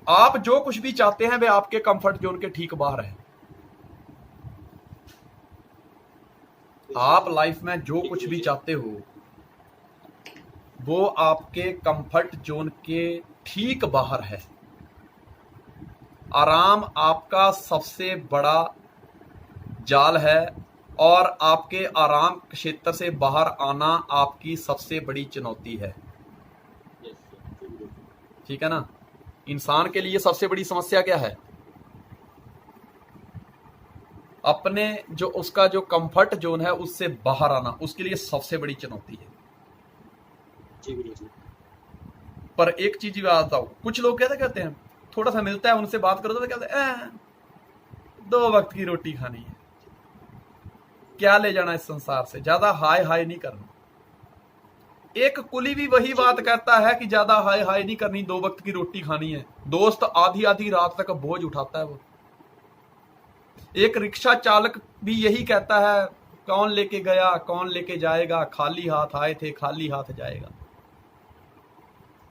आप जो कुछ भी चाहते हैं वे आपके कंफर्ट जोन के ठीक बाहर है। आप लाइफ में जो कुछ भी चाहते हो वो आपके कंफर्ट जोन के ठीक बाहर है। आराम आपका सबसे बड़ा जाल है और आपके आराम क्षेत्र से बाहर आना आपकी सबसे बड़ी चुनौती है। ठीक है ना। इंसान के लिए सबसे बड़ी समस्या क्या है? अपने जो उसका जो कंफर्ट जोन है उससे बाहर आना उसके लिए सबसे बड़ी चुनौती है। पर एक चीज बताता हूं, कुछ लोग क्या कहते हैं, थोड़ा सा मिलता है उनसे बात करो तो कहते हैं 2 वक्त की रोटी खानी है, क्या ले जाना इस संसार से, ज्यादा हाय हाय नहीं करना। एक कुली भी वही बात कहता है कि ज्यादा हाय हाय नहीं करनी, 2 वक्त की रोटी खानी है। दोस्त आधी आधी रात तक बोझ उठाता है वो। एक रिक्शा चालक भी यही कहता है, कौन लेके गया कौन लेके जाएगा, खाली हाथ आए थे खाली हाथ जाएगा।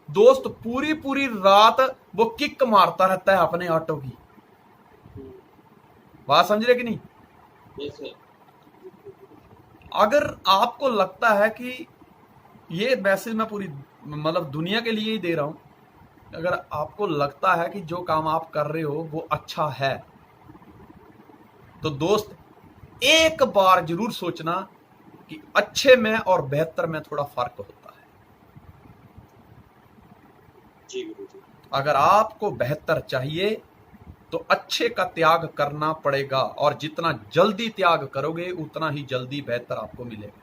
दोस्त पूरी पूरी रात वो किक मारता रहता है अपने ऑटो की। बात समझ रहे कि नहीं? अगर आपको लगता है कि ये मैसेज मैं पूरी मतलब दुनिया के लिए ही दे रहा हूं, अगर आपको लगता है कि जो काम आप कर रहे हो वो अच्छा है तो दोस्त एक बार जरूर सोचना कि अच्छे में और बेहतर में थोड़ा फर्क होता है। अगर आपको बेहतर चाहिए तो अच्छे का त्याग करना पड़ेगा और जितना जल्दी त्याग करोगे उतना ही जल्दी बेहतर आपको मिलेगा।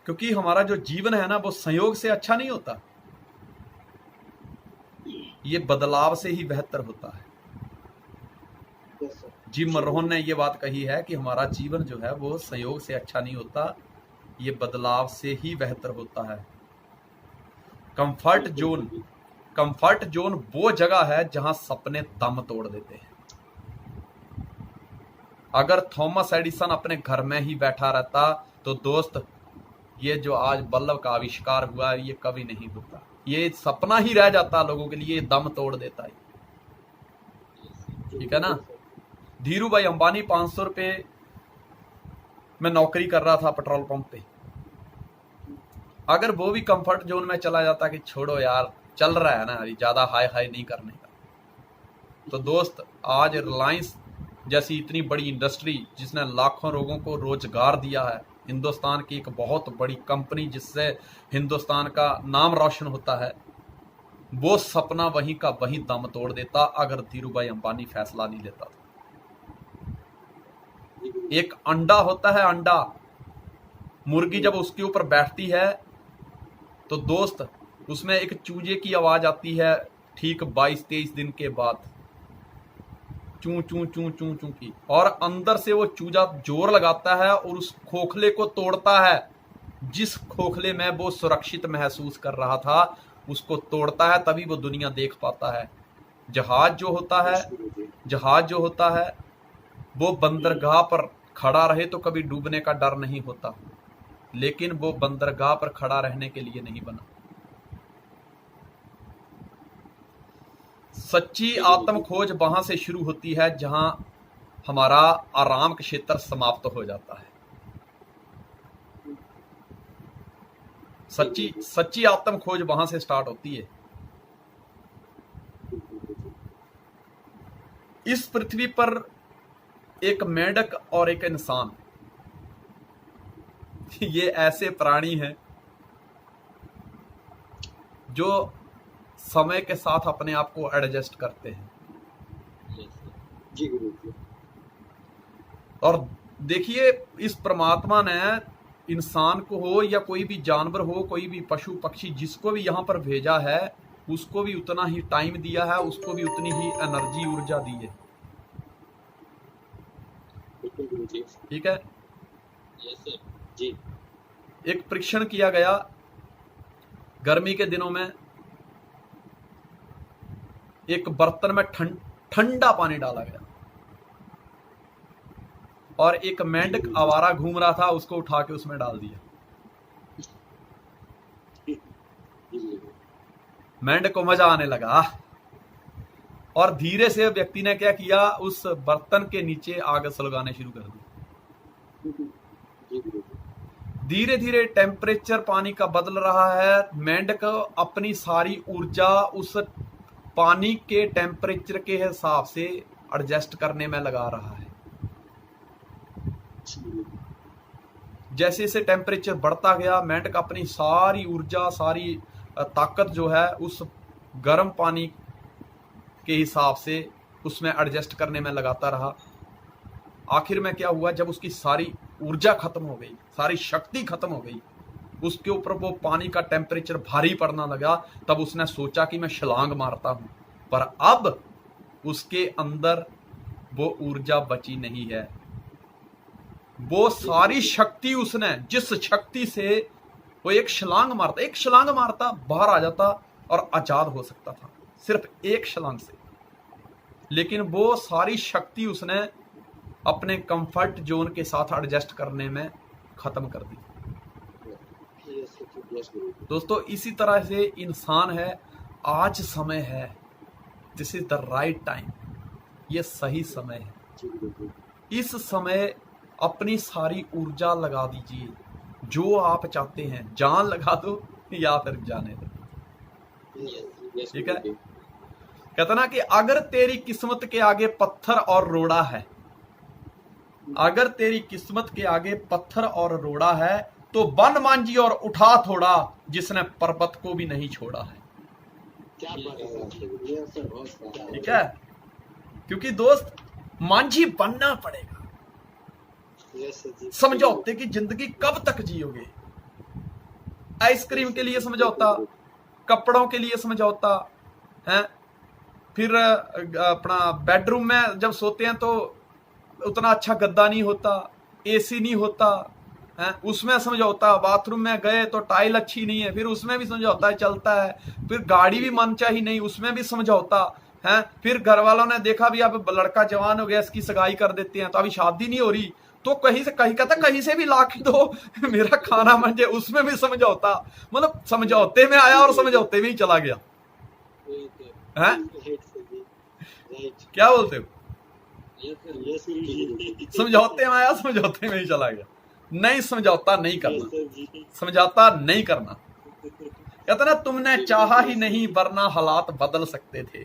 क्योंकि हमारा जो जीवन है ना वो संयोग से अच्छा नहीं होता, ये बदलाव से ही बेहतर होता है। जिम रोहन ने ये बात कही है कि हमारा जीवन जो है वो संयोग से अच्छा नहीं होता, ये बदलाव से ही बेहतर होता है। कंफर्ट जोन वो जगह है जहां सपने दम तोड़ देते हैं। अगर थॉमस एडिसन अपने घर में ही बैठा रहता तो दोस्त ये जो आज बल्ब का आविष्कार हुआ है ये कभी नहीं होता, ये सपना ही रह जाता लोगों के लिए, दम तोड़ देता है। ठीक है ना। धीरू भाई अंबानी 500 रुपए में नौकरी कर रहा था पेट्रोल पंप पे। अगर वो भी कंफर्ट जोन में चला जाता कि छोड़ो यार चल रहा है ना, ज्यादा हाई हाई नहीं करने का, तो दोस्त आज रिलायंस जैसी इतनी बड़ी इंडस्ट्री जिसने लाखों लोगों को रोजगार दिया है, हिंदुस्तान की एक बहुत बड़ी कंपनी जिससे हिंदुस्तान का नाम रोशन होता है, वो सपना वहीं का वहीं दम तोड़ देता अगर धीरू भाई अंबानी फैसला नहीं लेता। एक अंडा होता है, अंडा मुर्गी जब उसके ऊपर बैठती है तो दोस्त उसमें एक चूजे की आवाज आती है ठीक 22-23 दिन के बाद, चू चू चू चू चू की, और अंदर से वो चूजा जोर लगाता है और उस खोखले को तोड़ता है। जिस खोखले में वो सुरक्षित महसूस कर रहा था उसको तोड़ता है, तभी वो दुनिया देख पाता है। जहाज जो होता है वो बंदरगाह पर खड़ा रहे तो कभी डूबने का डर नहीं होता, लेकिन वो बंदरगाह पर खड़ा रहने के लिए नहीं बना। सच्ची आत्म खोज वहां से शुरू होती है जहां हमारा आराम क्षेत्र समाप्त हो जाता है। सच्ची आत्म खोज वहां से स्टार्ट होती है। इस पृथ्वी पर एक मेंढक और एक इंसान, ये ऐसे प्राणी हैं जो समय के साथ अपने आप को एडजस्ट करते हैं। जी गुरु जी। और देखिए इस परमात्मा ने इंसान को हो या कोई भी जानवर हो, कोई भी पशु पक्षी, जिसको भी यहाँ पर भेजा है उसको भी उतना ही टाइम दिया है, उसको भी उतनी ही एनर्जी ऊर्जा दी है। ठीक है। यस सर जी। एक परीक्षण किया गया गर्मी के दिनों में, एक बर्तन में ठंडा पानी डाला गया और एक मेंढक आवारा घूम रहा था, उसको उठा के उसमें डाल दिया। जी गुरुजी। मेंढक को मजा आने लगा और धीरे से व्यक्ति ने क्या किया, उस बर्तन के नीचे आग सुलगाने शुरू कर दी। जी गुरुजी। धीरे धीरे टेम्परेचर पानी का बदल रहा है। मेंढक अपनी सारी ऊर्जा उस पानी के टेम्परेचर के हिसाब से एडजस्ट करने में लगा रहा है। जी गुरुजी। जैसे जैसे टेम्परेचर बढ़ता गया, मेंढक अपनी सारी ऊर्जा, सारी ताकत जो है उस गर्म पानी के हिसाब से उसमें एडजस्ट करने में लगाता रहा। आखिर में क्या हुआ, जब उसकी सारी ऊर्जा खत्म हो गई, सारी शक्ति खत्म हो गई, उसके ऊपर वो पानी का टेम्परेचर भारी पड़ना लगा, तब उसने सोचा कि मैं छलांग मारता हूं। पर अब उसके अंदर वो ऊर्जा बची नहीं है। वो सारी शक्ति उसने, जिस शक्ति से वो एक छलांग मारता बाहर आ जाता और आजाद हो सकता था सिर्फ एक छलांग से, लेकिन वो सारी शक्ति उसने अपने कंफर्ट जोन के साथ एडजस्ट करने में खत्म कर दी। यस गुरुजी। दोस्तों, इसी तरह से इंसान है। आज समय है, this is the right time, ये सही समय है। जी गुरुजी। इस समय अपनी सारी ऊर्जा लगा दीजिए, जो आप चाहते हैं, जान लगा दो या फिर जाने दो। यस ठीक है? गुरुजी। कहता ना कि अगर तेरी किस्मत के आगे पत्थर और रोड़ा है, अगर तेरी किस्मत के आगे पत्थर और रोड़ा है, तो बन मांझी और उठा थोड़ा, जिसने पर्वत को भी नहीं छोड़ा है। क्या बात है आपके गुरुजी। यस सर, बहुत सही। ठीक है? क्योंकि दोस्त, मांझी बनना पड़ेगा। यस सर जी। समझौते की जिंदगी कब तक जियोगे? आइसक्रीम के लिए समझौता, कपड़ों के लिए समझौता है, फिर अपना बेडरूम में जब सोते हैं तो उतना अच्छा गद्दा नहीं होता, एसी नहीं होता है, उसमें समझौता। बाथरूम में गए तो टाइल अच्छी नहीं है, फिर उसमें भी समझौता चलता है। फिर गाड़ी भी मनचाही नहीं, उसमें भी समझौता है। फिर घर वालों ने देखा भी अब लड़का जवान हो गया, इसकी सगाई कर देते हैं, तो अभी शादी नहीं हो रही, तो कहीं से कहीं कहता कहीं से भी लाख दो मेरा खाना बन जाए, उसमें भी समझौता। मतलब समझौते में आया और समझौते में ही चला गया है। राइट सर जी। राइट। क्या बोलते हो? Yes sir. यस गुरुजी। समझौते में आया, समझौते में ही चला गया। नहीं, समझौता नहीं यस करना, सर जी। समझौता नहीं करना। कहता ना, तुमने चाहा ही नहीं वरना हालात बदल सकते थे।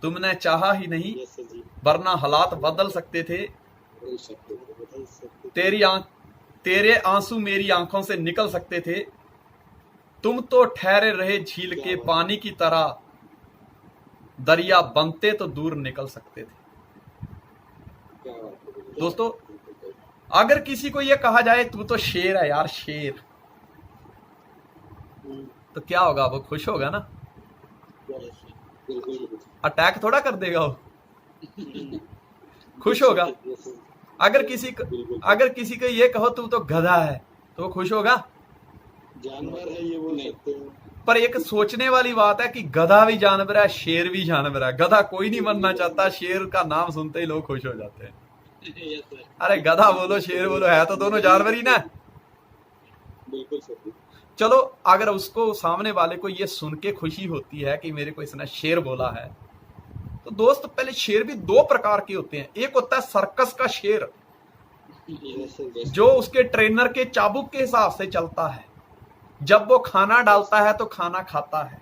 तुमने चाहा ही नहीं यस सर जी। वरना हालात बदल सकते थे। बदल सकते थे, बदल सकते थे। तेरे आंसू मेरी आंखों से निकल सकते थे। तुम तो ठहरे रहे झील के पानी की तरह, दरिया बनते तो दूर निकल सकते थे। क्या बात है गुरुजी। दोस्तों, अगर किसी को यह कहा जाए तू तो शेर है यार, शेर, तो क्या होगा? वो खुश होगा ना, यस सर। बिल्कुल गुरुजी। अटैक थोड़ा कर देगा वो, खुश होगा। Yes sir. अगर किसी को ये कहो तू तो गधा है, तो वो खुश होगा। जानवर है ये, बोल सकते हैं। पर एक सोचने वाली बात है कि गधा भी जानवर है, शेर भी जानवर है। गधा कोई नहीं बनना चाहता, शेर का नाम सुनते ही लोग खुश हो जाते हैं। Yes sir. अरे गधा बोलो शेर बोलो, है तो दोनों जानवर ही ना। बिल्कुल सर जी। चलो, अगर उसको, सामने वाले को ये सुन के खुशी होती है कि मेरे को इसने शेर बोला है, तो दोस्त पहले शेर भी दो प्रकार के होते हैं। एक होता है सर्कस का शेर, यस सर। यस जो उसके ट्रेनर के चाबुक के हिसाब से चलता है। जब वो खाना डालता है तो खाना खाता है।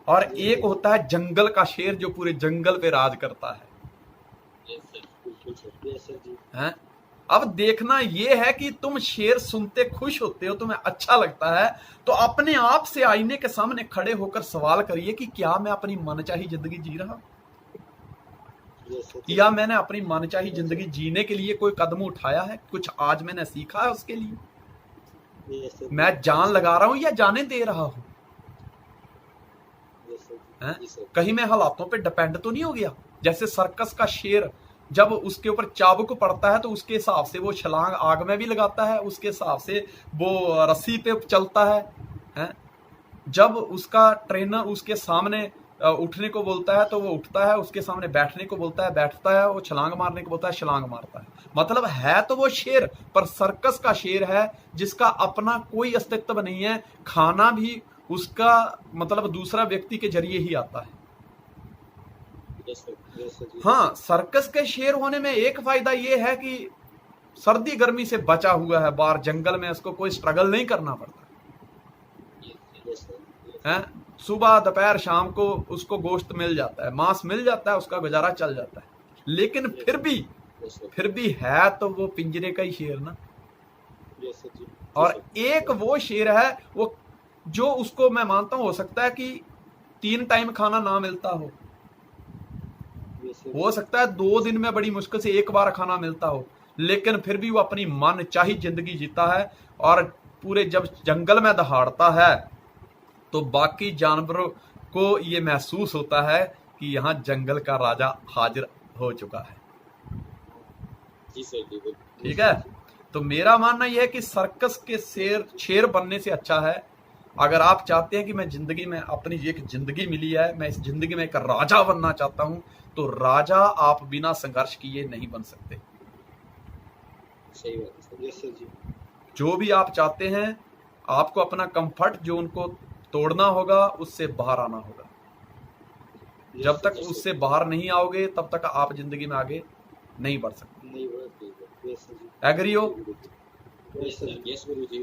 और एक होता है जंगल का शेर, जो पूरे जंगल पे राज करता है। Yes sir. बिल्कुल सर। यस सर जी। हैं? अब देखना ये है कि तुम शेर सुनते खुश होते हो, तुम्हें अच्छा लगता है, तो अपने आप से आईने के सामने खड़े होकर सवाल करिए कि क्या मैं अपनी मनचाही जिंदगी जी रहा हूं, यस सर। या मैंने अपनी मनचाही जिंदगी जीने के लिए कोई कदम उठाया है, कुछ आज मैंने सीखा है उसके लिए। Yes sir. मैं जान लगा रहा हूं या जाने दे रहा हूं? Yes sir. हैं? जी सर। कहीं मैं हालातों पे डिपेंड तो नहीं हो गया? जैसे सर्कस का शेर, जब उसके ऊपर चाबुक पड़ता है तो उसके हिसाब से वो छलांग आग में भी लगाता है, उसके हिसाब से वो रस्सी पे चलता है। हैं? जब उसका ट्रेनर उसके सामने उठने को बोलता है तो वो उठता है, उसके सामने बैठने को बोलता है बैठता है, वो छलांग मारने को बोलता है छलांग मारता है। मतलब है तो वो शेर, पर सर्कस का शेर है जिसका अपना कोई अस्तित्व नहीं है। खाना भी उसका मतलब दूसरा व्यक्ति के जरिए ही आता है। यस सर जी। हाँ, सर्कस के शेर होने में एक फायदा ये है कि सर्दी गर्मी से बचा हुआ है, बाहर जंगल में उसको कोई स्ट्रगल नहीं करना पड़ता यस सर। है। सुबह दोपहर शाम को उसको गोश्त मिल जाता है, मांस मिल जाता है, उसका गुजारा चल जाता है। लेकिन यस सर। फिर भी है तो वो पिंजरे का ही शेर ना। यस सर जी। और एक वो शेर है वो जो उसको मैं मानता हूं हो सकता है कि 3 टाइम खाना ना मिलता हो, यस सर। हो सकता है 2 दिन में बड़ी मुश्किल से एक बार खाना मिलता हो, लेकिन फिर भी वो अपनी मनचाही जिंदगी जीता है। और पूरे जब जंगल में दहाड़ता है तो बाकी जानवरों को ये महसूस होता है कि यहाँ जंगल का राजा हाजिर हो चुका है। जी सर जी। ठीक है, तो मेरा मानना यह है कि सर्कस के शेर बनने से अच्छा है, अगर आप चाहते हैं कि मैं जिंदगी में अपनी एक जिंदगी मिली है, मैं इस जिंदगी में एक राजा बनना चाहता हूं, तो राजा आप बिना संघर्ष किए नहीं बन सकते। सही बात है सर। यस सर जी। जो भी आप चाहते हैं, आपको अपना कंफर्ट जोन को तोड़ना होगा, उससे बाहर आना होगा। जब तक उससे बाहर नहीं आओगे तब तक आप जिंदगी में आगे नहीं बढ़ सकते। नहीं बढ़ सकते। यस सर जी। एग्री हो? Yes sir. यस गुरु जी।